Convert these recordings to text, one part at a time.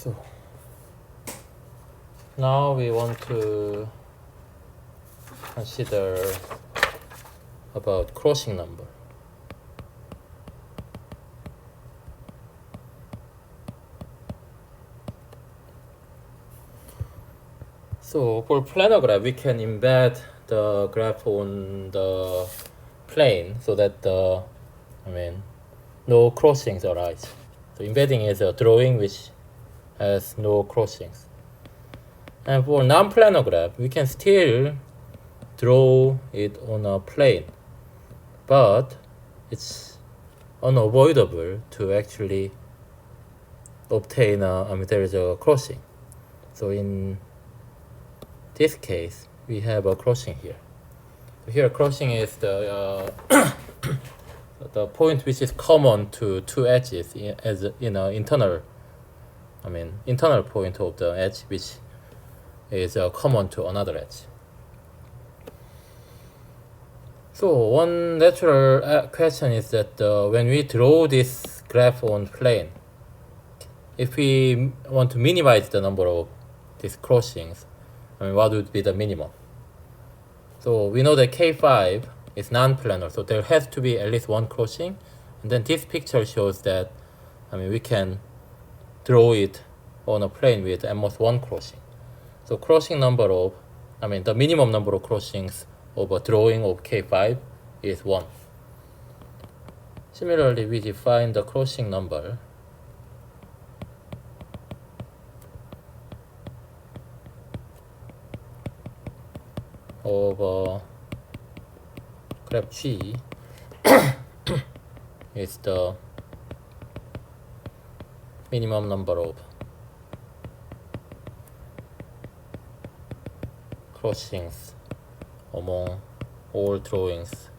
So now we want to consider about crossing number. So for planar graph, we can embed the graph on the plane so that no crossings arise. So embedding is a drawing which has no crossings. And for non-planar graph, we can still draw it on a plane, but it's unavoidable to actually obtain there is a crossing. So in this case, we have a crossing here. So here, crossing is the the point which is common to two edges as in an internal point of the edge which is common to another edge. So one natural question is that when we draw this graph on plane, if we want to minimize the number of these crossings, what would be the minimum? So we know that K5 is non-planar, so there has to be at least one crossing. And then this picture shows that we can draw it on a plane with at most one crossing. So crossing number of, the minimum number of crossings of a drawing of K5 is 1. Similarly, we define the crossing number of graph G is the minimum number of crossings among all drawings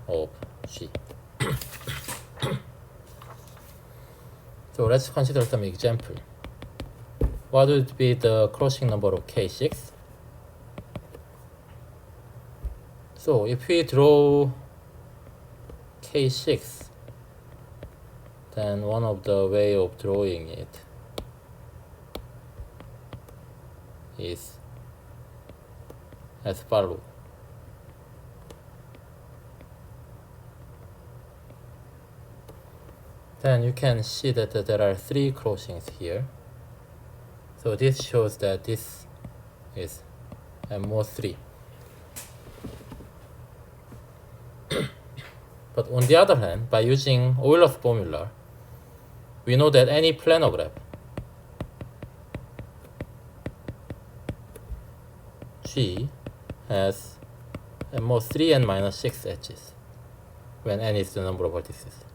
of G. So let's consider some example. What would be the crossing number of K6? So if we draw K6, then one of the way of drawing it is as follows. Then you can see that there are 3 crossings here. So this shows that this is MO3. But on the other hand, by using Euler's formula, we know that any planar graph G has MO3 and minus 6 edges when n is the number of vertices.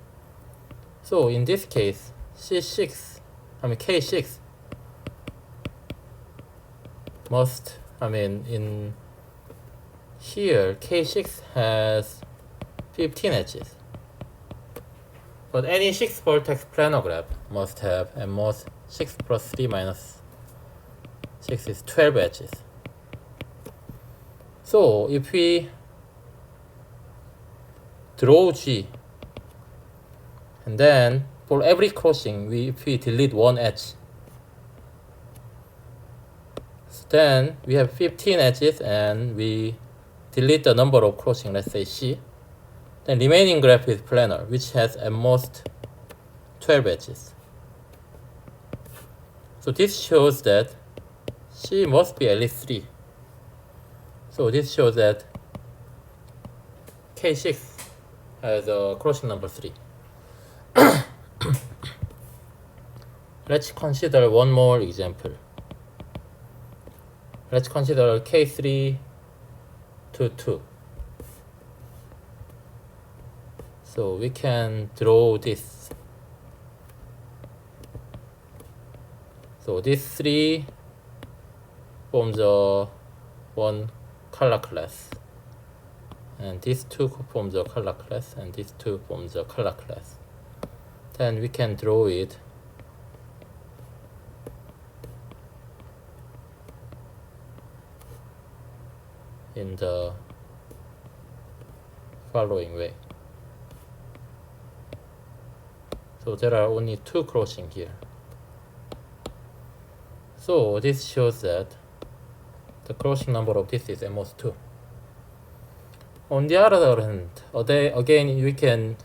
So in this case, K6 must, in here, K6 has 15 edges. But any 6 vertex planar graph must have at most 6 plus 3 minus 6 is 12 edges. So if we draw G, and then for every crossing, if we delete one edge, so then we have 15 edges and we delete the number of crossing, let's say C. Then remaining graph is planar, which has at most 12 edges. So this shows that C must be at least 3. So this shows that K6 has a crossing number 3. Let's consider one more example. Let's consider K3 to 2. So we can draw this. So these 3 forms a one color class, and these 2 forms a color class, and these 2 forms a color class. Then we can draw it in the following way. So there are only 2 crossing here. So this shows that the crossing number of this is almost 2. On the other hand, again we can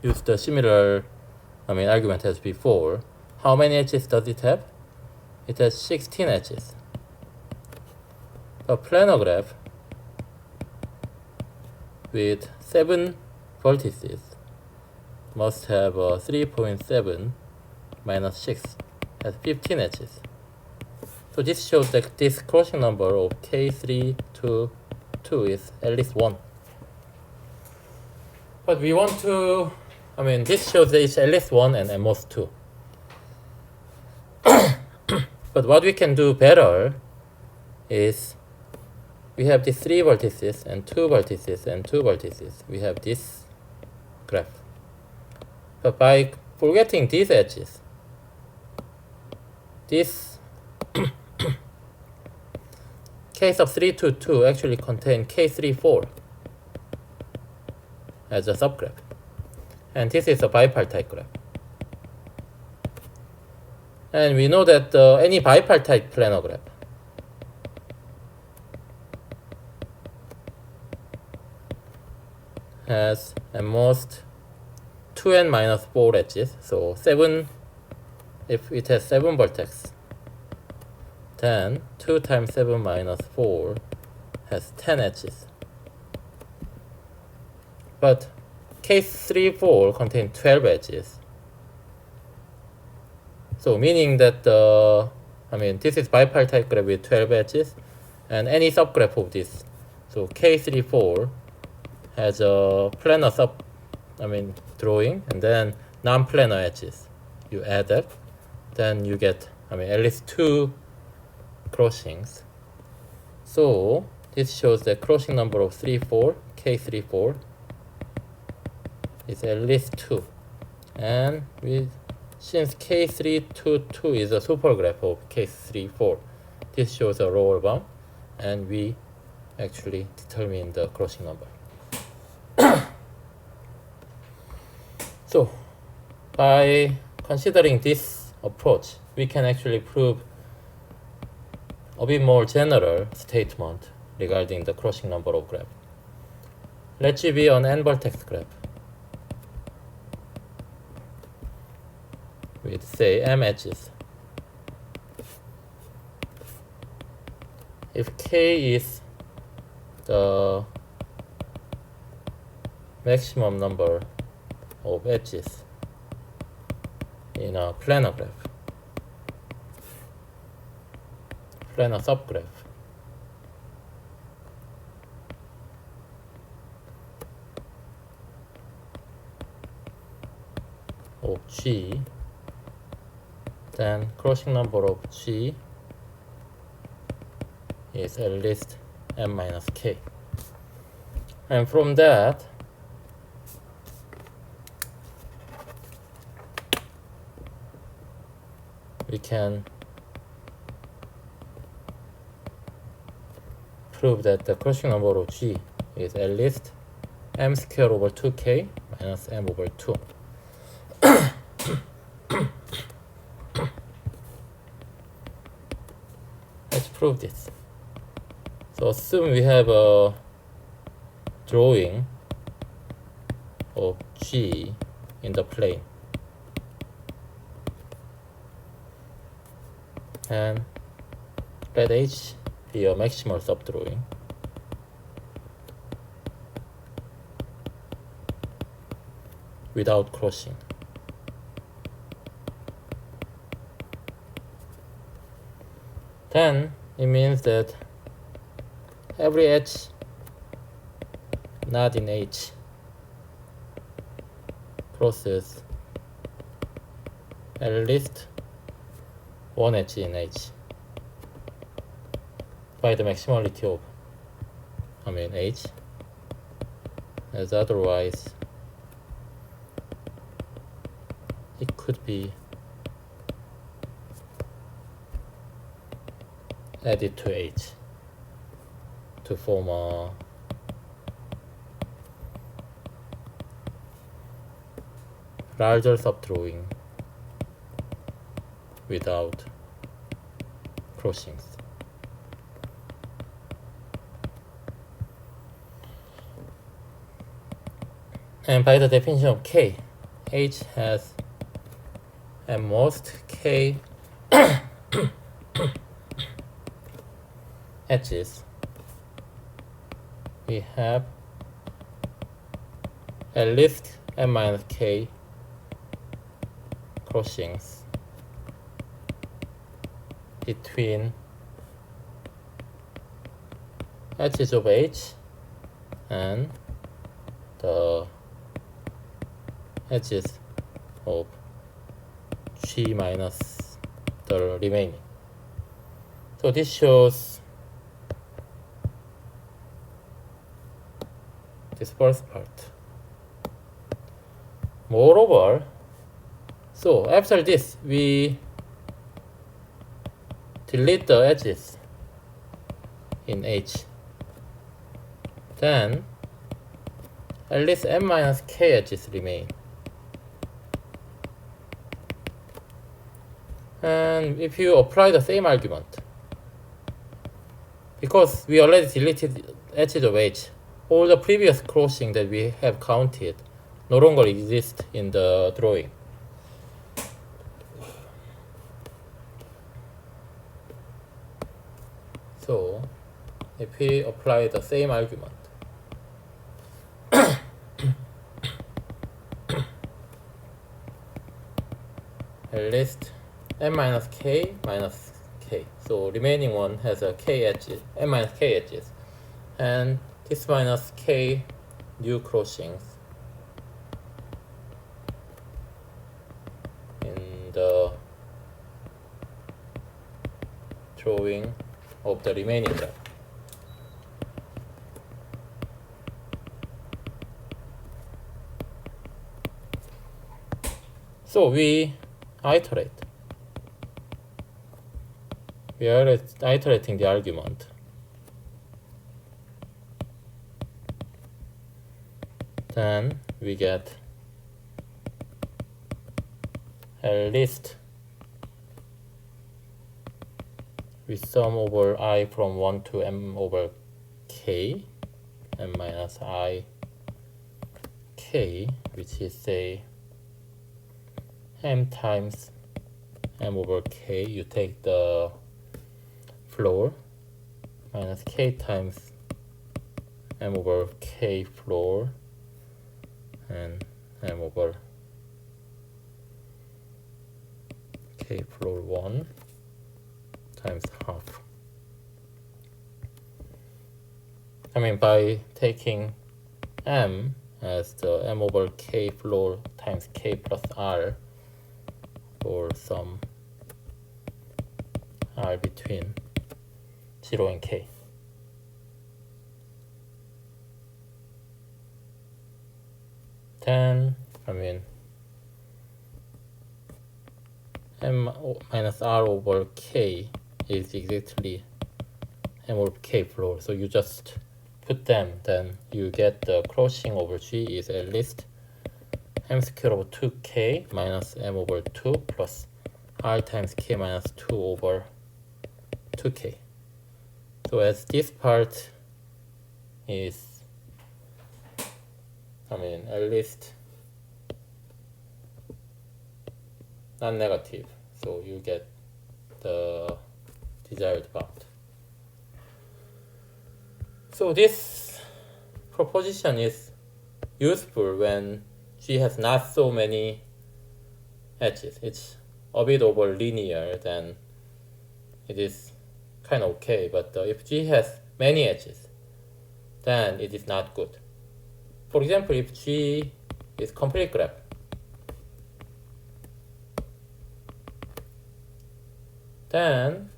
use the similar argument as before. How many edges does it have? It has 16 edges. A planar graph with 7 vertices must have 3.7 minus 6 has 15 edges. So this shows that this crossing number of K3 to 2 is at least 1. But we want to, this shows that it's at least 1 and at most 2. But what we can do better is we have these 3 vertices and 2 vertices and 2 vertices. We have this graph. But by forgetting these edges, this K sub 3 to 2 actually contain K3, 4 as a subgraph. And this is a bipartite graph. And we know that any bipartite planar graph has at most 2n minus 4 edges. So 7, if it has 7 vertex, then 2 times 7 minus 4 has 10 edges. But K3, 4 contain 12 edges. So meaning that this is bipartite graph with 12 edges, and any subgraph of this. So K3, 4 has a planar drawing, and then non-planar edges. You add that, then you get at least 2 crossings. So this shows the crossing number of K3, 4 is at least 2. And since K3 to 2 is a supergraph of K3, 4, this shows a lower bound, and we actually determine the crossing number. So by considering this approach, we can actually prove a bit more general statement regarding the crossing number of graph. Let G be an n vertex graph with, say, m edges. If K is the maximum number of edges in a planar graph, planar subgraph, of G, then crossing number of G is at least m minus k. And from that, we can prove that the crossing number of G is at least m squared over 2k minus m over 2. Let's prove this. So assume we have a drawing of G in the plane, and let H be a maximal subdrawing. Without crossing. Then it means that every edge not in H crosses at least one edge in H by the maximality of H, as otherwise it could be added to H to form a larger subdrawing without crossings. And by the definition of K, H has at most K edges. We have at least n minus K crossings between edges of H and the edges of G minus the remaining. So this shows this first part. Moreover, so after this we delete the edges in H. Then at least n minus K edges remain. And if you apply the same argument, because we already deleted edges of H, all the previous crossing that we have counted no longer exist in the drawing. So if we apply the same argument, at least n minus K minus K. So remaining one has a K edges, n minus K edges, and this minus K new crossings in the drawing of the remaining graph. So we iterate. We are iterating the argument. Then we get at least we sum over I from 1 to m over k, m minus I k, which is say m times m over k. You take the floor minus k times m over k floor and m over k floor 1 times half. I mean, by taking m as the m over k floor times k plus r for some r between 0 and k. Then, I mean, m minus r over k is exactly m over k floor. So you just put them, then you get the crossing over g is at least m squared over 2k minus m over 2 plus r times k minus 2 over 2k. So as this part is, I mean, at least non-negative, so you get the desired bound. So this proposition is useful when G has not so many edges. It's a bit over linear, then it is kind of okay. But if G has many edges, then it is not good. For example, if G is complete graph, then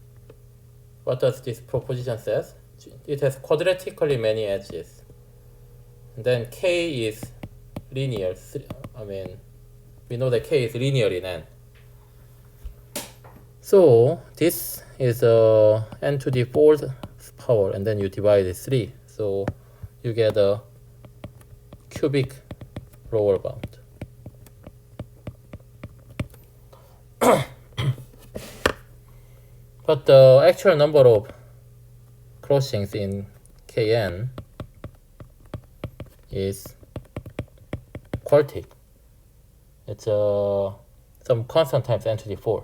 what does this proposition says? It has quadratically many edges. And then K is linear. I mean, we know that K is linear in N. So this is n to the 4th power, and then you divide it 3. So you get a cubic lower bound. But the actual number of crossings in Kn is quartic. It's some constant times entity 4.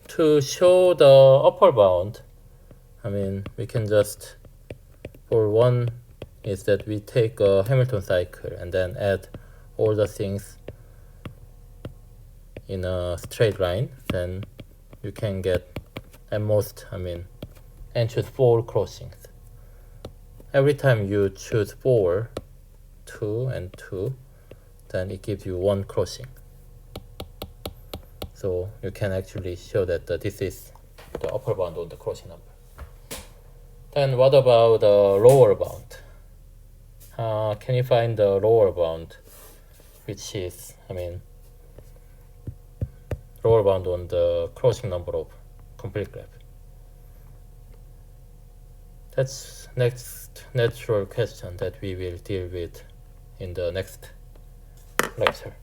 To show the upper bound, I mean, we can just, for one, is that we take a Hamilton cycle and then add all the things in a straight line. Then you can get at most, I mean, and choose 4 crossings. Every time you choose 4, 2 and 2, then it gives you 1 crossing. So you can actually show that this is the upper bound on the crossing number. Then what about the lower bound? Can you find the lower bound, which is, I mean, lower bound on the crossing number of complete graph? That's next natural question that we will deal with in the next lecture.